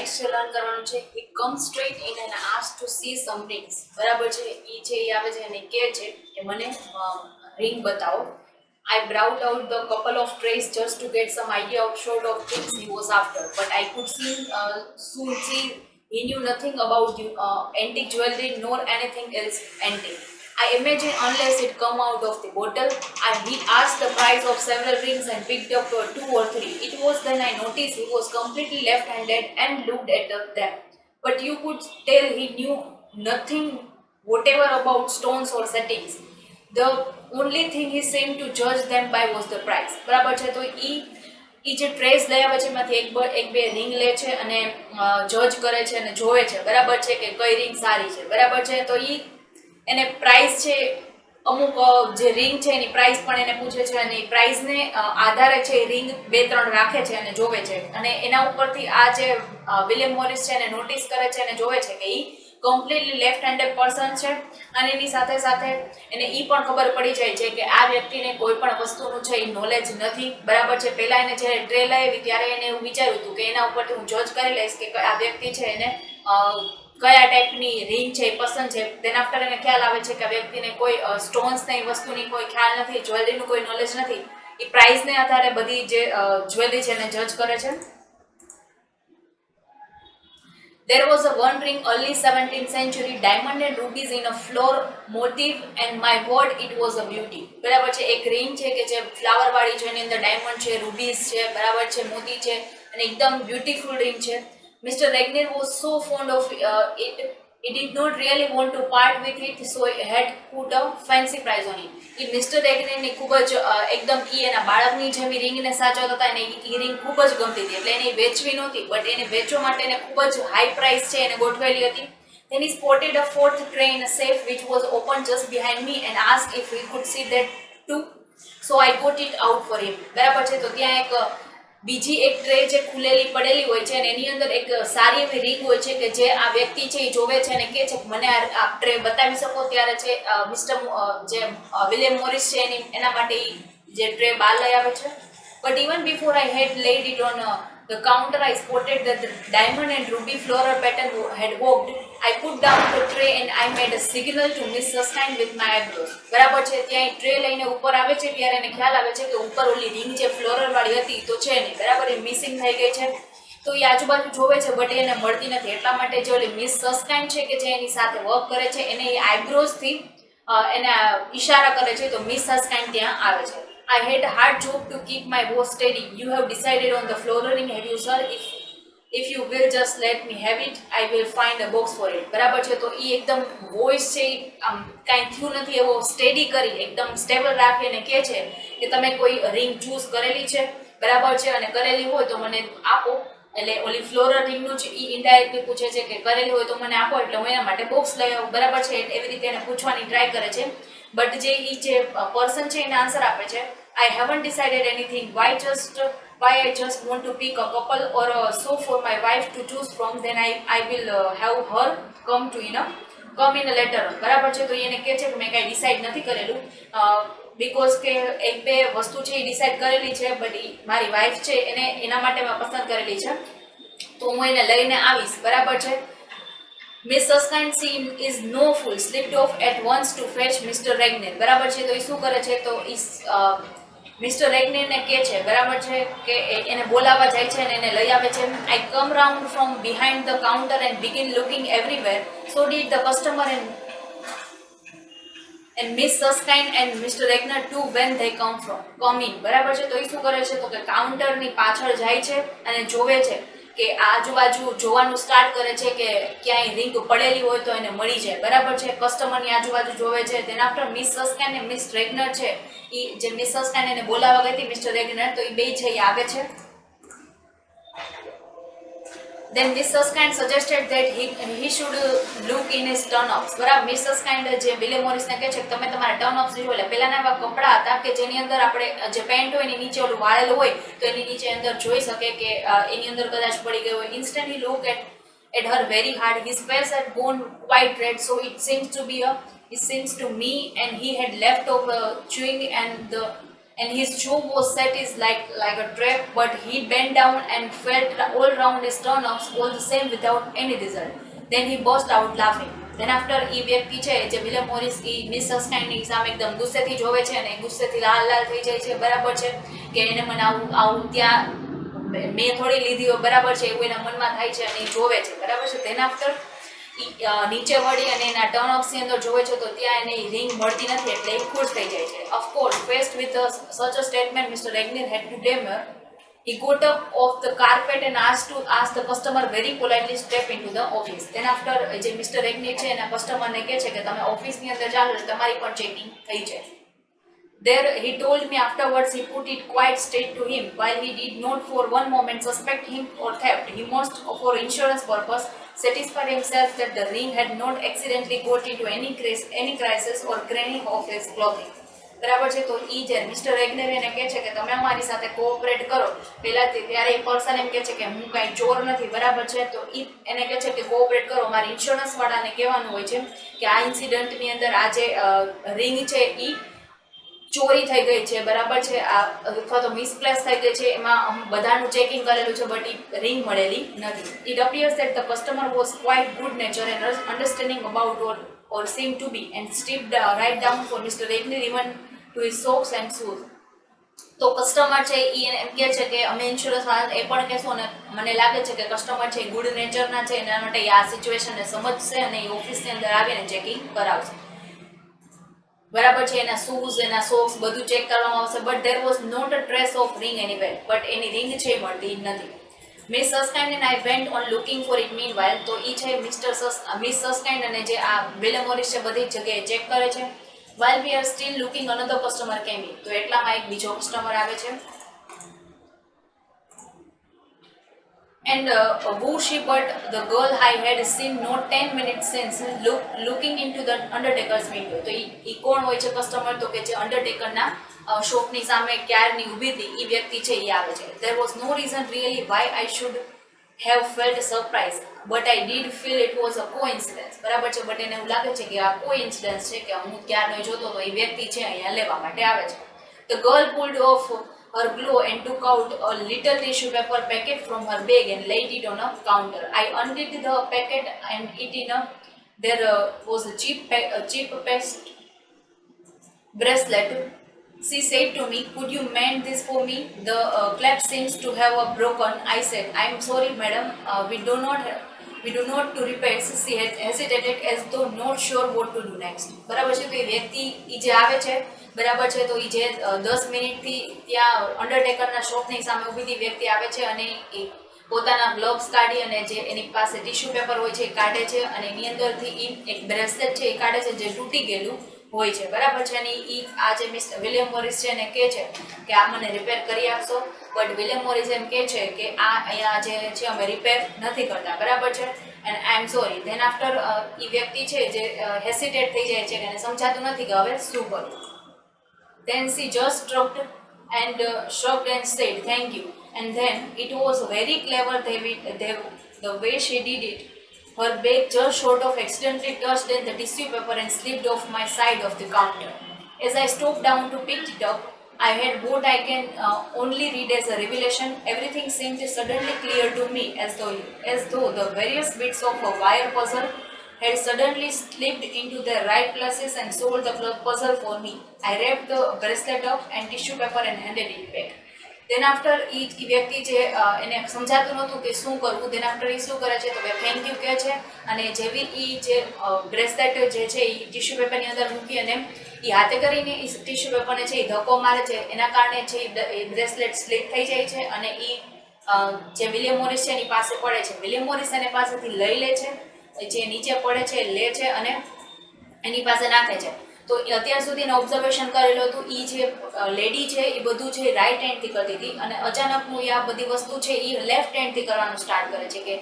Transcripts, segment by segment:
Next learn કરવાનું છે. He come straight in and ask to see some rings. બરાબર છે, એ છે એ આવે છે અને કહે છે કે મને રિંગ બતાવો. I browsed out the couple of trays just to get some idea of sort of things he was after, but I could soon see he knew nothing about antique jewelry nor anything else antique. I imagine unless it come out of the bottle, and he asked the price of several rings and picked up two or three. It was then I noticed he was completely left-handed and looked at them. But you could tell he knew nothing whatever about stones or settings. The only thing he seemed to judge them by was the price. બરાબર છે, તો ઈ જે trace લઈ આવે છે એમાંથી એક બે રિંગ લે છે અને જજ કરે છે અને જોવે છે, બરાબર છે, કે કઈ રિંગ સારી છે, બરાબર છે. તો ઈ એને પ્રાઇસ છે, અમુક જે રિંગ છે એની પ્રાઇસ પણ એને પૂછે છે અને એ પ્રાઇસને આધારે છે એ રિંગ બે ત્રણ રાખે છે અને જોવે છે અને એના ઉપરથી આ જે વિલિયમ મોરિસ છે એને નોટિસ કરે છે અને જોવે છે કે ઈ કમ્પ્લીટલી લેફ્ટ હેન્ડેડ પર્સન છે અને એની સાથે સાથે એને એ પણ ખબર પડી જાય છે કે આ વ્યક્તિને કોઈ પણ વસ્તુનું છે એ નોલેજ નથી, બરાબર છે. પહેલા એને જ્યારે ટ્રે લઈ આવી ત્યારે એને એવું વિચાર્યું હતું કે એના ઉપરથી હું જજ કરી લઈશ કે આ વ્યક્તિ છે એને કયા ટાઈપની રિંગ છે એ પસંદ છે. તેના આફ્ટર એને ખ્યાલ આવે છે કે આ વ્યક્તિને કોઈ સ્ટોન્સની વસ્તુની કોઈ ખ્યાલ નથી, જ્વેલરીનું કોઈ નોલેજ નથી. એ પ્રાઇસને આધારે બધી જે જ્વેલરી છે એને જજ કરે છે. There was a one ring early 17th century diamond and rubies in a flower motif and my word it was a beauty. બરાબર છે, એક રિંગ છે કે જે ફ્લાવર વાળી છે, એની અંદર ડાયમંડ છે, રૂબીઝ છે, બરાબર છે, મોતી છે અને એકદમ બ્યુટીફુલ રિંગ છે. Mr. Regner was so fond of it. He did not really want to part with it, so he had put a fancy price on it. એ મિસ્ટર રેગ્નેરને ખૂબ જ એકદમ એના બાળકની જેવી રિંગને સાચવતા હતા અને એ રિંગ ખૂબ જ ગમતી હતી, એટલે એને વેચવી નહોતી, બટ એને વેચવા માટે એને ખૂબ જ હાઈ પ્રાઇસ છે એને ગોઠવેલી હતી. Then he spotted a fourth tray in a safe which was open just behind me and asked if he could see that too. So I got it out for him. બરાબર છે, તો ત્યાં એક બીજી એક ટ્રે જે ખુલેલી પડેલી હોય છે અને એની અંદર એક સારી એવી રિંગ હોય છે કે જે આ વ્યક્તિ છે એ જોવે છે અને કહે છે કે મને આ ટ્રે બતાવી શકો. ત્યારે છે મિસ્ટર જે વિલિયમ મોરિસ છે એના માટે જે ટ્રે બહાર લઈ આવે છે. But even before I had laid it on the counter, I spotted that the diamond and ruby floral pattern had walked. I put down the tray and I made a signal to Miss Susskind with my eyebrows. બરાબર છે, ત્યાં tray લઈને ઉપર આવે છે ત્યારે એને ખ્યાલ આવે છે કે ઉપર ઓલી રિંગ જે ફ્લોરલ વાળી હતી તો છે નહીં, બરાબર, એ મિસિંગ થઈ ગઈ છે. તો એ આજુબાજુ જોવે છે બટ એને મળતી નથી. એટલા માટે જે ઓલી મિસ સસ્કાઇન્ડ છે કે જે એની સાથે વર્ક કરે છે એને એ આઈબ્રોઝથી એના ઈશારા કરે છે, તો મિસ સસ્કાઇન્ડ ત્યાં આવે છે. I had a hard job to keep my voice steady. You have decided on the flooring, have you, sir? If you will just let me have it, I will find a box for it. બરાબર છે, તો એ એકદમ voice છે આમ કાંઈ થયું નથી એવો સ્ટેડી કરી એકદમ સ્ટેબલ રાખીને કહે છે કે તમે કોઈ રિંગ ચૂઝ કરેલી છે, બરાબર છે, અને કરેલી હોય તો મને આપો. એટલે ઓલી ફ્લોરલ રિંગનું છે એ ઇનડાયરેક્ટલી પૂછે છે કે કરેલી હોય તો મને આપો એટલે હું એના માટે બોક્સ લઈ આવું, બરાબર છે. એવી રીતે એને પૂછવાની ટ્રાય કરે છે. બટ જે પર્સન છે એને આન્સર આપે છે, I haven't decided anything. Why I just want to pick a couple or so for my wife to choose from. Then I will have her come in a later on. બરાબર છે, તો એને કહે છે કે મેં કાંઈ ડિસાઇડ નથી કરેલું બીકોઝ કે એક બે વસ્તુ છે એ ડિસાઇડ કરેલી છે બટ મારી વાઈફ છે એને એના માટે મેં પસંદ કરેલી છે તો હું એને લઈને આવીશ, બરાબર છે. Miss Susskind is no fool, slipped off at once to fetch Mr. Regner. બરાબર છે, તો એ શું કરે છે તો મિસ્ટર રેગ્નેરને કહે છે, બરાબર છે, કે એને બોલાવવા જાય છે અને એને લઈ આવે છે. I come round from behind the counter and begin looking everywhere. So did the customer and Miss Susskind and Mr. Regner too when they come in. બરાબર છે, તો એ શું કરે છે તો કે કાઉન્ટરની પાછળ જાય છે અને જોવે છે કે આજુબાજુ જોવાનું સ્ટાર્ટ કરે છે કે ક્યાંય રિંગ પડેલી હોય તો એને મળી જાય, બરાબર છે. કસ્ટમરની આજુબાજુ જોવે છે. તેના આફ્ટર મિસ સસ્કાઇન્ડ અને મિસ રેગ્નર છે એ જે મિસ સસ્કાઇન્ડ એને બોલાવવા ગઈ હતી મિસ્ટર રેગ્નર, તો એ બે છે એ આવે છે. Then Miss Susskind suggested that he should look in his turn-ups. બરાબર, મિસ સસ્કાઇન્ડ જે વિલિયમ મોરિસને કહે છે કે તમે તમારા ટર્ન-અપ્સ જુઓ. એટલે પહેલાના એવા કપડાં હતા કે જેની અંદર આપણે જે પેન્ટ હોય એની નીચે ઓલું વાળેલું હોય તો એની નીચે અંદર જોઈ શકે કે એની અંદર કદાચ પડી ગયું હોય. Instantly he looked at her very hard. His face had gone quite red, so it seems to me and he had left over chewing and and his shoe was set is like a trap, but he bent down and felt all round his turn-ups all the same without any result. Then he burst out laughing. Then after એ વ્યક્તિ છે જે William Morris એ miss સસ્ટાઇનની સામે એકદમ ગુસ્સેથી જોવે છે અને ગુસ્સેથી લાલ લાલ થઈ જાય છે, બરાબર છે, કે એને મને આવું ત્યાં મેં થોડી લીધી હોય, બરાબર છે, એવું એના મનમાં થાય છે અને એ જોવે છે, બરાબર છે. then after નીચે વળી અને એના ટર્ન અપ્સની અંદર જોવે છે તો ત્યાં એને રિંગ મળતી નથી એટલે એ ખુશ થઈ જાય છે. Of course faced with such a statement, Mr. Regnier had to demur. He got up off the carpet and asked the customer very politely step into the office. Then after જે મિસ્ટર રેગ્નિયર છે એના કસ્ટમરને કહે છે કે તમે ઓફિસની અંદર ચાલો તમારી પણ ચેકિંગ થઈ છે. There, he told me afterwards, he put it quite straight to him. While he did not for one moment suspect him or theft, he must, for insurance purpose, satisfy himself that the ring had not accidentally got into any crisis or cranny of his clothing. બરાબર છે. તો ઈ જે mister રેગ્નેર એને કહે છે કે તમે અમારી સાથે કોઓપરેટ કરો, પહેલા ત્યારે એ પર્સન એમ કહે છે કે હું કાંઈ ચોર નથી, બરાબર છે. તો ઈ એને કહે છે કે કોઓપરેટ કરો. મારી ઇન્સ્યોરન્સ વાળાને કહેવાનું હોય છે કે આ ઇન્સિડન્ટની અંદર આ જે રિંગ છે ઈ ચોરી થઈ ગઈ છે, બરાબર છે, આ અથવા તો મિસપ્લેસ થઈ ગઈ છે, એમાં બધાનું ચેકિંગ કરેલું છે બટ ઈ રિંગ મળેલી નથી. It appears that the customer was quite good nature and understanding about or seem to be, and stripped right down for Mr. Regnier even to his socks and shoes. તો customer છે એ એમ કહે છે કે અમે insurance વાળા એ પણ કહેશું અને મને લાગે છે કે કસ્ટમર છે ગુડ નેચરના છે, એના માટે આ સિચ્યુએશનને સમજશે અને એ ઓફિસની અંદર આવીને ચેકિંગ કરાવશે, બરાબર છે. એના શૂઝ, એના સોક્સ બધું ચેક કરવામાં આવશે. But there was not a trace of ring anywhere. But એની રિંગ છે એ મળતી નથી. Miss Susskind and I went on looking for it meanwhile. તો એ છે મિસ સસ્ટાઇન અને જે આ વિલિયમ મોરિસ છે બધી જગ્યાએ ચેક કરે છે. while we are still looking, another customer came in. તો એટલામાં એક બીજો કસ્ટમર આવે છે. And who she but the girl I had seen not 10 minutes since looking into the undertaker's window. તો ઈ કોણ હોય છે કસ્ટમર? તો કે જે અંડરટેકરના શોપની સામે ક્યારની ઊભી હતી એ વ્યક્તિ છે એ આવે છે. There was no reason really why I should have felt surprised, but I did feel it was a coincidence. બરાબર છે. બટ એને એવું લાગે છે કે આ કોઇન્સિડન્સ છે કે હું ક્યારનો જોતો તો એ વ્યક્તિ છે અહીંયા લેવા માટે આવે છે. The girl pulled off her glove and took out a little tissue paper packet from her bag and laid it on a counter. I undid the packet and there was a cheap paste bracelet. She said to me, "Could you mend this for me? The clasp seems to have broken." I said, "I am sorry, madam. We do not to repair." She hesitated as though not sure what to do next. બરાબર છે. તો એ વ્યક્તિ એ જે આવે છે, બરાબર છે, તો એ જે 10 મિનિટથી ત્યાં અંડરટેકરના શોપની સામે ઊભી હતી વ્યક્તિ આવે છે અને એ પોતાના ગ્લોવ્સ કાઢી અને જે એની પાસે ટિશ્યુ પેપર હોય છે એ કાઢે છે અને એની અંદરથી એ એક બ્રેસલેટ છે એ કાઢે છે જે તૂટી ગયેલું હોય છે, બરાબર છે. અને એ આ જે મિસ્ટર વિલિયમ મોરિસ છે એને કહે છે કે આ મને રિપેર કરી આપશો. બટ વિલિયમ મોરિસ એમ કહે છે કે આ અહીંયા જે છે અમે રિપેર નથી કરતા, બરાબર છે, and I am sorry. Then after એ વ્યક્તિ છે જે હેસિટેટ થઈ જાય છે કે એને સમજાતું નથી કે હવે શું કરવું. Then she just shrugged and said thank you. And then it was very clever the way she did it. Her bag just short of accidentally touched the tissue paper and slipped off my side of the counter. As I stooped down to pick it up, I had what I can only read as a revelation. Everything seemed suddenly clear to me, as though the various bits of a wire puzzle had suddenly slipped into their right places and solved the puzzle for me. I wrapped the bracelet up and tissue paper and handed it back. Then after એ વ્યક્તિ જે એને સમજાતું નહોતું કે શું કરવું, then after એ શું કરે છે તો કે થેન્ક યુ કહે છે અને જેવી એ જે બ્રેસલેટ જે છે એ ટિશ્યુ પેપરની અંદર મૂકી અને એ હાથે કરીને એ ટિશ્યુ પેપરને છે એ ધક્કો મારે છે, એના કારણે છે એ બ્રેસલેટ સ્લીપ થઈ જાય છે અને એ જે વિલિયમ મોરિસ છે એની પાસે પડે છે. વિલિયમ મોરિસ એને પાસેથી લઈ લે છે, જે નીચે પડે છે લે છે અને એની પાસે નાખે છે. તો અત્યાર સુધીને ઓબ્ઝર્વેશન કરેલું હતું એ જે લેડી છે એ બધું છે રાઈટ હેન્ડથી કરતી હતી અને અચાનકનું એ આ બધી વસ્તુ છે એ લેફ્ટ હેન્ડથી કરવાનું સ્ટાર્ટ કરે છે કે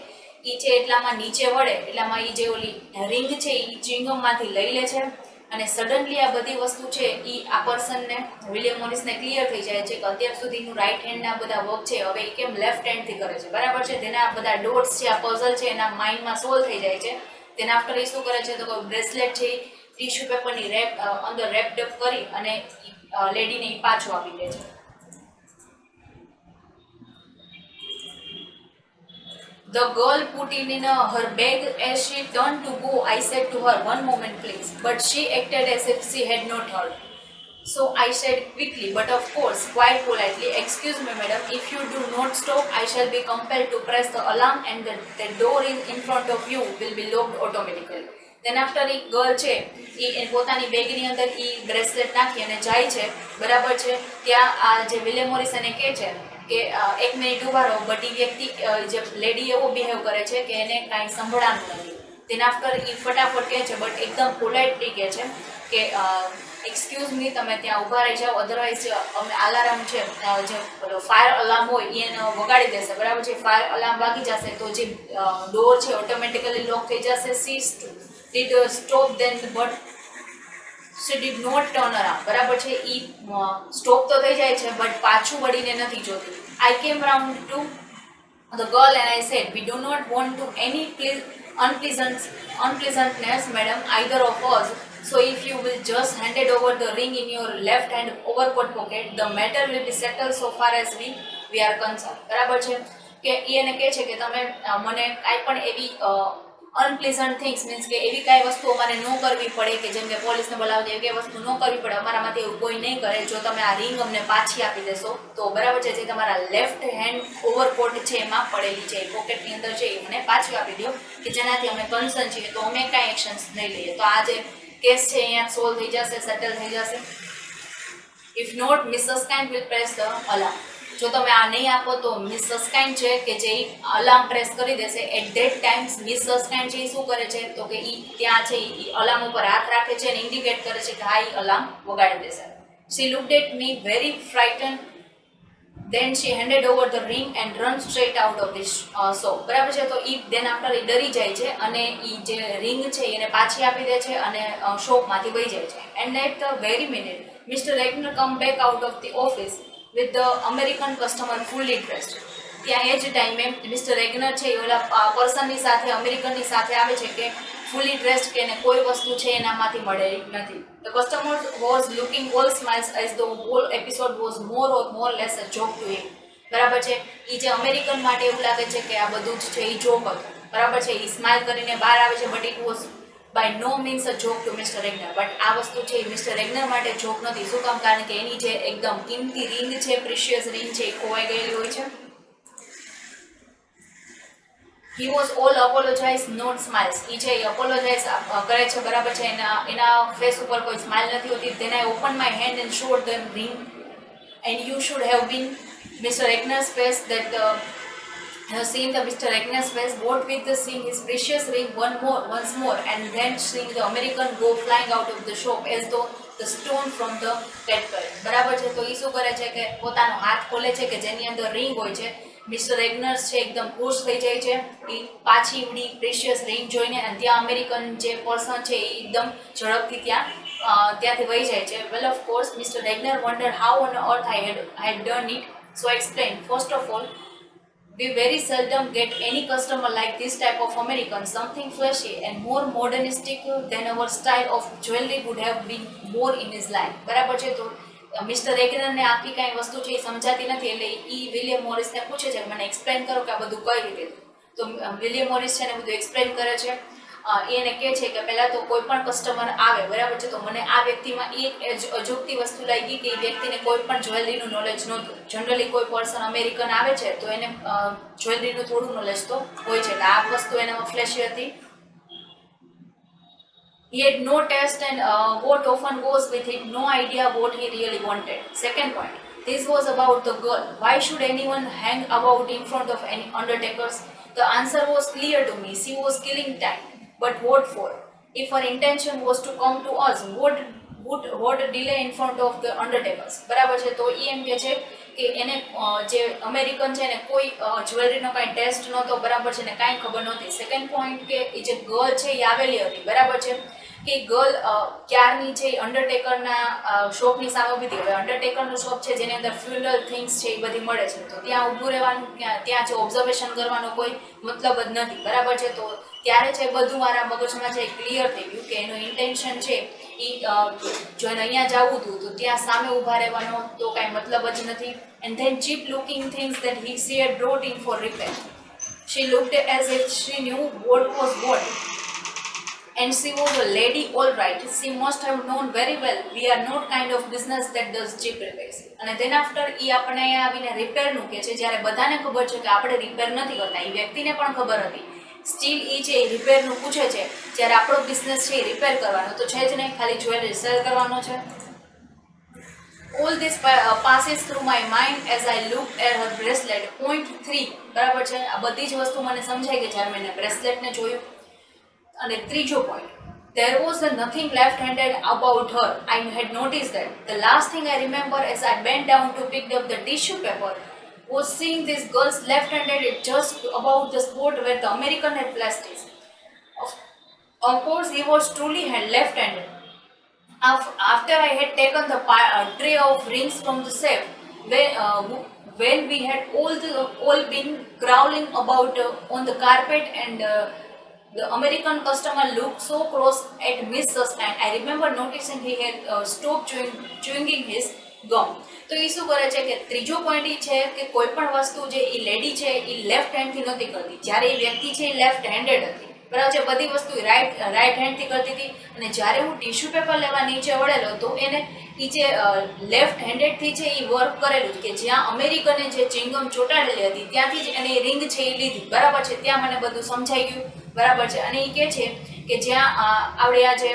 એ છે એટલામાં નીચે વળે એટલામાં એ જે ઓલી રિંગ છે એ ચ્વિંગમમાંથી લઈ લે છે અને સડનલી આ બધી વસ્તુ છે એ આ પર્સનને વિલિયમ મોરિસને ક્લિયર થઈ જાય છે કે અત્યાર સુધીનું રાઈટ હેન્ડના બધા વર્ક છે હવે એ કેમ લેફ્ટ હેન્ડથી કરે છે, બરાબર છે. તેના બધા ડોટ્સ છે, આ પઝલ છે એના માઇન્ડમાં સોલ્વ થઈ જાય છે. તેના આફ્ટર એ શું કરે છે તો બ્રેસલેટ છે ટિશ્યુ પેપરની અંદર રેપડ અપ કરી અને લેડીને એ પાછું આપી દે છે. The girl put it in her bag. As she turned to go, I said to her, "One moment, please." But she acted as if she had not heard. So I said quickly, but of course, quite politely, "Excuse me, madam, if you do not stop, I shall be compelled to press the alarm and the door in front of you will be locked automatically." Then after A girl છે એ પોતાની બેગની અંદર એ bracelet નાખી અને જાય છે, બરાબર છે. ત્યાં આ જે વિલિયમ મોરિસને કહે છે કે 1 મિનિટ ઊભા રહો, બટ એ વ્યક્તિ જે લેડી એવો બિહેવ કરે છે કે એને કાંઈ સંભળાતું નથી. તેના આફ્ટર એ ફટાફટ કહે છે, બટ એકદમ પોલાઇટલી કહે છે કે "એક્સક્યુઝ મી, તમે ત્યાં ઊભા રહી જાઓ, અધરવાઇઝ અમે અલાર્મ છે જે ફાયર અલાર્મ હોય એને વગાડી દેશે, બરાબર છે. ફાયર અલાર્મ વાગી જશે તો જે ડોર છે ઓટોમેટિકલી લોક થઈ જશે." She did stop then, but she did not turn around. બરાબર છે. એ સ્ટોપ તો થઈ જાય છે બટ પાછું વળીને નથી જોતી. I came round to the girl and I said, "We do not want to any unpleasantness, madam, either of us. So if you will just hand it over the ring in your left hand overcoat pocket, the matter will be settled so far as we are concerned." બરાબર છે કે એને કહે છે કે તમે મને કાંઈ પણ એવી અનપ્લીઝન્ટ થિંગ્સ મીન્સ કે એવી કાંઈ વસ્તુ અમારે ન કરવી પડે કે જેમ કે પોલીસને બોલાવતી એવી કાંઈ વસ્તુ ન કરવી પડે, અમારામાંથી એવું કોઈ નહીં કરે જો તમે આ રિંગ અમને પાછી આપી દેશો તો. બરાબર છે. જે તમારા લેફ્ટ હેન્ડ ઓવરકોટ છે એમાં પડેલી છે પોકેટની અંદર છે એ મને પાછી આપી દો કે જેનાથી અમે કન્સર્ન છીએ તો અમે કાંઈ એક્શન્સ નહીં લઈએ. તો આ જે કેસ છે અહીંયા સોલ્વ થઈ જશે, સેટલ થઈ જશે. If not, Miss Susskind will press the alarm. જો તમે આ નહીં આપો તો મિસ સસ્કાઇન છે કે જે અલાર્મ પ્રેસ કરી દેશે. એટ ધેટ ટાઈમ્સ મિસ સસ્કાઇન છે એ શું કરે છે તો કે એ ત્યાં છે એ અલાર્મ ઉપર હાથ રાખે છે અને ઇન્ડિકેટ કરે છે કે હા એ અલાર્મ વગાડી દેશે. She looked at me very frightened. Then she handed over the ring and run straight out of this shop. બરાબર છે. તો એ દેન આફ્ટર એ ડરી જાય છે અને એ જે રિંગ છે એને પાછી આપી દે છે અને શોપમાંથી વહી જાય છે. And at the very minute Mister Regnar come back out of the office with the American customer fully dressed. ત્યાં એ જ ટાઈમે મિસ્ટર રેગ્નર છે એ ઓલા પર્સનની સાથે અમેરિકનની સાથે આવે છે કે ફૂલી ડ્રેસ્ડ કે એને કોઈ વસ્તુ છે એનામાંથી મળેલી નથી. The customer was looking all smiles as though whole episode was more or less a joke to him. બરાબર છે. એ જે અમેરિકન માટે એવું લાગે છે કે આ બધું જ છે એ જોક હતું. બરાબર છે. એ સ્માઇલ કરીને બહાર આવે છે but it was by no means a joke to Mister Regnar. But આ વસ્તુ છે એ મિસ્ટર રેગ્નર માટે જોક નથી. શું કામ? કારણ કે એની જે એકદમ કિંમતી રિંગ છે, પ્રિશિયસ રિંગ છે એ ખોવાઈ ગયેલી હોય છે. He was all apologize, not smiles. એ છે એ અપોલોજાઇઝ કરે છે, બરાબર છે. એના ફેસ ઉપર કોઈ સ્માઇલ નથી હોતી. Then I opened my hand and showed them ring and you should have been Mr. Regner's face that have seen the Mr. Regner's face, what with the seeing his precious ring once more and then seeing the American go flying out of the shop as though the stone from the catapult. બરાબર છે. તો એ શું કરે છે કે પોતાનો હાથ ખોલે છે કે જેની અંદર રિંગ હોય છે. મિસ્ટર રેગ્નર છે એકદમ ખુશ થઈ જાય છે એ પાછી એવડી પ્રેશિયસ રિંગ જોઈને અને ત્યાં અમેરિકન જે પર્સન છે એ એકદમ ઝડપથી ત્યાંથી વહી જાય છે. Well of course Mister Regnar wonder how on earth I had done it. So I explained, first of all, we very seldom get any customer like this type of American, something flashy and more modernistic than our style of jewelry would have been more in his line. બરાબર છે. તો mister રેગ્નરને આખી કાંઈ વસ્તુ છે એ સમજાતી નથી એટલે એ William મોરિસને પૂછે છે મને એક્સપ્લેન કરો કે આ બધું કઈ રીતે. તો વિલિયમ મોરિસ છે ને બધું એક્સપ્લેન કરે છે. એને કહે છે કે પહેલાં તો કોઈ પણ કસ્ટમર આવે, બરાબર છે, તો મને આ વ્યક્તિમાં એ અજુગતી વસ્તુ લાગી કે એ વ્યક્તિને કોઈ પણ જ્વેલરીનું નોલેજ નહોતું. જનરલી કોઈ પર્સન અમેરિકન આવે છે તો એને જ્વેલરીનું થોડું નોલેજ તો હોય છે એટલે આ વસ્તુ એનામાં ફ્લેશી હતી. He had no taste and what often goes with it, no idea what he really wanted. Second point, this was about the girl. Why should anyone hang about in front of any undertakers? The answer was clear to me. She was killing time. But what for? If her intention was to come to us, what delay in front of the undertakers? બરાબર છે. તો એ એમ કહે છે કે એને જે American છે ને કોઈ જ્વેલરીનો કાંઈ ટેસ્ટ નહોતો, બરાબર છે, ને કાંઈ ખબર નહોતી. સેકન્ડ પોઈન્ટ કે એ જે ગર્લ છે એ આવેલી હતી, બરાબર છે, કે ગર્લ ક્યારની છે અંડરટેકરના શોપની સામે ઊભી હતી. હવે અંડરટેકરનું શોપ છે જેની અંદર ફ્યુનરલ થિંગ્સ છે એ બધી મળે છે, તો ત્યાં ઊભું રહેવાનું, ત્યાં જે ઓબ્ઝર્વેશન કરવાનો કોઈ મતલબ જ નથી, બરાબર છે. તો ત્યારે છે બધું મારા મગજમાં છે ક્લિયર થઈ ગયું કે એનું ઇન્ટેન્શન છે એ જો એને અહીંયા જવું હતું તો ત્યાં સામે ઊભા રહેવાનો તો કાંઈ મતલબ જ નથી. And then cheap looking things that she had brought in for repair. She looked as if she knew what was what. And she was a lady, all right. She must have known very well we are not kind of business that does cheap repairs. અને then after એ આપણે અહીંયા આવીને રિપેરનું કહે છે, જ્યારે બધાને ખબર છે કે આપણે રિપેર નથી કરતા, એ વ્યક્તિને પણ ખબર હતી, સ્ટીલ એ છે એ રિપેરનું પૂછે છે, જ્યારે આપણો બિઝનેસ છે એ રિપેર કરવાનો તો છે જ નહીં, ખાલી જ્વેલરી સેલ કરવાનો છે. All this passes through my mind as I looked at her bracelet. Point 3, બરાબર છે. આ બધી જ વસ્તુ મને સમજાઈ ગઈ જ્યારે મેં બ્રેસલેટને જોયું. અને ત્રીજો point, there was nothing left-handed about her. I had noticed that. The last thing I remember as I bent down to pick up the tissue paper was seeing this girl's left-handed just about the spot where the American had placed it. Of course, he was truly left-handed. After I had taken the tray of rings from the safe, when we had all been crawling about on the carpet and the American customer looked so cross at Miss Sustain, I remember noticing he had stopped chewing his gum. તો એ શું કરે છે કે ત્રીજો point એ છે કે કોઈ પણ વસ્તુ જે એ લેડી છે એ લેફ્ટ હેન્ડથી નહોતી કરતી, જ્યારે એ વ્યક્તિ છે એ લેફ્ટ હેન્ડેડ હતી, બરાબર છે. બધી વસ્તુ રાઈટ હેન્ડથી કરતી હતી. અને જ્યારે હું ટિશ્યુ પેપર લેવા નીચે વળેલો તો એને એ જે લેફ્ટ હેન્ડેડથી છે એ વર્ક કરેલું કે જ્યાં અમેરિકને જે ચિંગમ ચોંટાડેલી હતી ત્યાંથી જ એને રિંગ છે એ લીધી, બરાબર છે. ત્યાં મને બધું સમજાઈ ગયું, બરાબર છે. અને એ કહે છે કે જ્યાં આપણે આ જે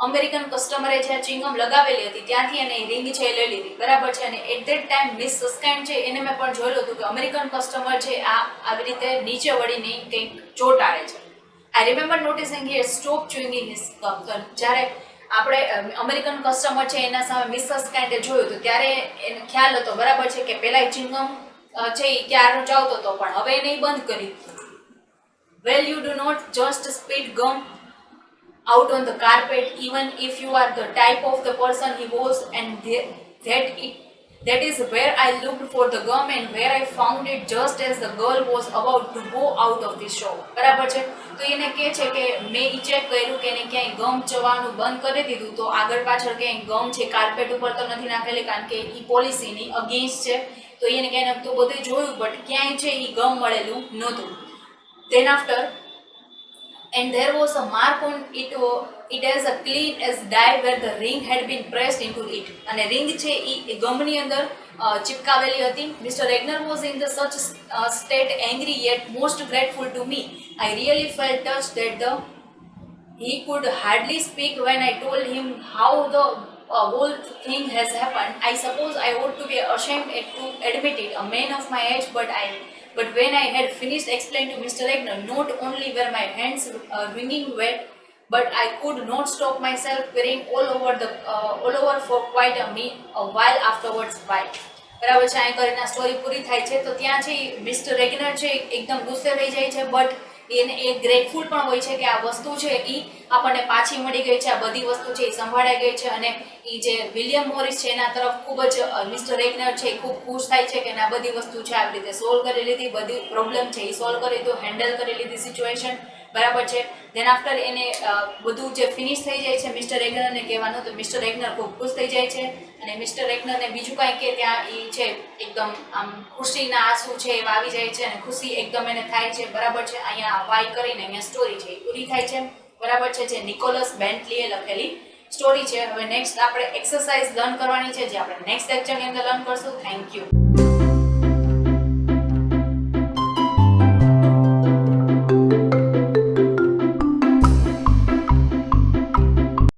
અમેરિકન કસ્ટમરે જ્યાં ચિંગમ લગાવેલી હતી ત્યાંથી એને રિંગ છે એ લઈ લીધી, બરાબર છે. અને એટ ધેટ ટાઈમ મિસ સસ્કાઇન છે એને મેં પણ જોયેલું હતું કે અમેરિકન કસ્ટમર છે આ આવી રીતે નીચે વળીને કંઈક ચોંટાડે છે. I remember noticing he had stopped chewing his gum. તો જ્યારે આપણે અમેરિકન કસ્ટમર છે એના સામે મિસ સસ્કાઇન્ડે જોયું તો ત્યારે એને ખ્યાલ હતો, બરાબર છે, કે પહેલાં ચિંગમ છે એ ક્યારનો ચાવતો હતો પણ હવે એને બંધ કરી. Well, you do not just spit gum out on the carpet, even if you are the type of the person he was, and that is where I looked for the gum and where I found it just as the girl was about to go out of the shop. બરાબર છે. તો એને કહે છે કે મેં એ check કર્યું કે એને ક્યાંય ગમ ચવાનું બંધ કરી દીધું, તો આગળ પાછળ ક્યાંય ગમ છે કાર્પેટ ઉપર તો નથી નાખેલી કારણ કે એ પોલિસીની અગેન્સ્ટ છે. તો એને ક્યાંય તો બધું જોયું બટ ક્યાંય છે એ ગમ મળેલું નહોતું. Then after, and there was a mark on it as a clean as die where the ring had been pressed into it. અને ring છે એ ગમની અંદર ચિપકાવેલી હતી. Mr. Regner was in the such state angry yet most grateful to me. I really felt touched that he could hardly speak when I told him how the whole thing has happened. I suppose I ought to be ashamed to admit it, a man of my age, but when I had finished explaining to Mr. Regner, not only were my hands wringing wet, but I could not stop myself crying all over for quite a while afterwards. Why? બરાબર છે. અહીં કરીને story પૂરી થાય છે. તો ત્યાં છે mister રેગનર છે એકદમ ગુસ્સે થઈ જાય છે, બટ એને એ ગ્રેટફુલ પણ હોય છે કે આ વસ્તુ છે એ આપણને પાછી મળી ગઈ છે, આ બધી વસ્તુ છે એ સંભાળાઈ ગઈ છે. અને એ જે વિલિયમ મોરિસ છે એના તરફ ખૂબ જ મિસ્ટર રેગનર છે એ ખૂબ ખુશ થાય છે કે આ બધી વસ્તુ છે આવી રીતે સોલ્વ કરી લીધી, બધી પ્રોબ્લેમ છે એ સોલ્વ કરી લીધું, હેન્ડલ કરી લીધી સિચ્યુએશન, બરાબર છે. ધેન આફ્ટર એને બધું જે ફિનિશ થઈ જાય છે મિસ્ટર રેગનરને કહેવાનું, તો મિસ્ટર રેગનર ખૂબ ખુશ થઈ જાય છે. અને મિસ્ટર રેગનરને બીજું કાંઈ કે ત્યાં એ છે એકદમ આમ ખુશીના આંસુ છે એવા આવી જાય છે અને ખુશી એકદમ એને થાય છે, બરાબર છે. અહીંયા વાય કરીને અહીંયા સ્ટોરી છે એ પૂરી થાય છે, બરાબર છે. જે નિકોલસ બેન્ટલીએ લખેલી સ્ટોરી છે. હવે નેક્સ્ટ આપણે એક્સરસાઇઝ લર્ન કરવાની છે જે આપણે નેક્સ્ટ લેક્ચરની અંદર લર્ન કરશું. Thank you.